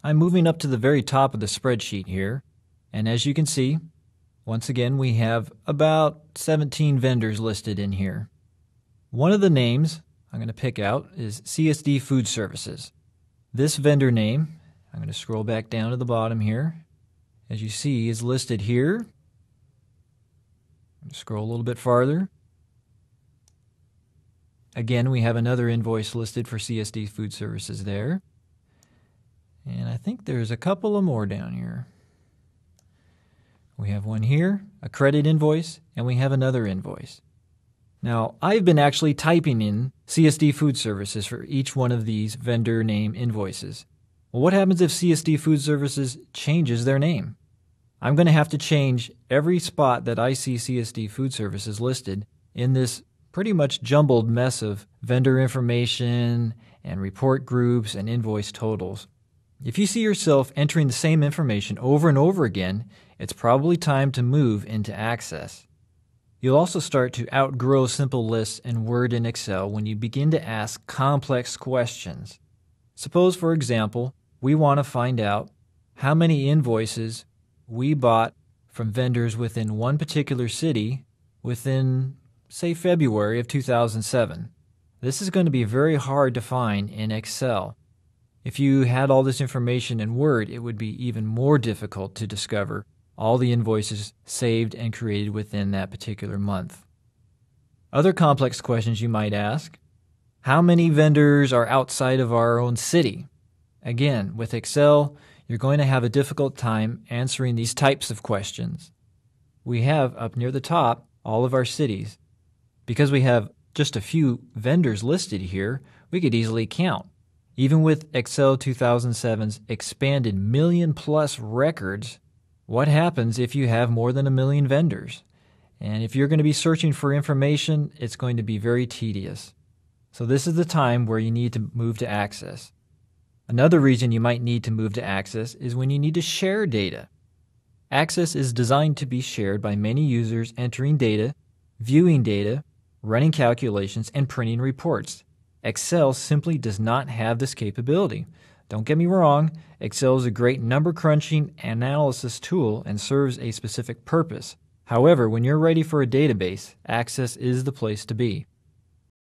I'm moving up to the very top of the spreadsheet here, and as you can see, once again we have about 17 vendors listed in here. One of the names I'm going to pick out is CSD Food Services. This vendor name, I'm going to scroll back down to the bottom here, as you see is listed here. Scroll a little bit farther. Again, we have another invoice listed for CSD Food Services there. And I think there's a couple of more down here. We have one here, a credit invoice, and we have another invoice. Now, I've been actually typing in CSD Food Services for each one of these vendor name invoices. Well, what happens if CSD Food Services changes their name? I'm going to have to change every spot that I see CSD Food Services listed in this pretty much jumbled mess of vendor information and report groups and invoice totals. If you see yourself entering the same information over and over again, it's probably time to move into Access. You'll also start to outgrow simple lists in Word and Excel when you begin to ask complex questions. Suppose, for example, we want to find out how many invoices we bought from vendors within one particular city within, say, February of 2007. This is going to be very hard to find in Excel. If you had all this information in Word, it would be even more difficult to discover all the invoices saved and created within that particular month. Other complex questions you might ask: how many vendors are outside of our own city? Again, with Excel, you're going to have a difficult time answering these types of questions. We have up near the top all of our cities. Because we have just a few vendors listed here, we could easily count. Even with Excel 2007's expanded million-plus records, what happens if you have more than 1 million vendors? And if you're going to be searching for information, it's going to be very tedious. So this is the time where you need to move to Access. Another reason you might need to move to Access is when you need to share data. Access is designed to be shared by many users entering data, viewing data, running calculations, and printing reports. Excel simply does not have this capability. Don't get me wrong, Excel is a great number crunching analysis tool and serves a specific purpose. However, when you're ready for a database, Access is the place to be.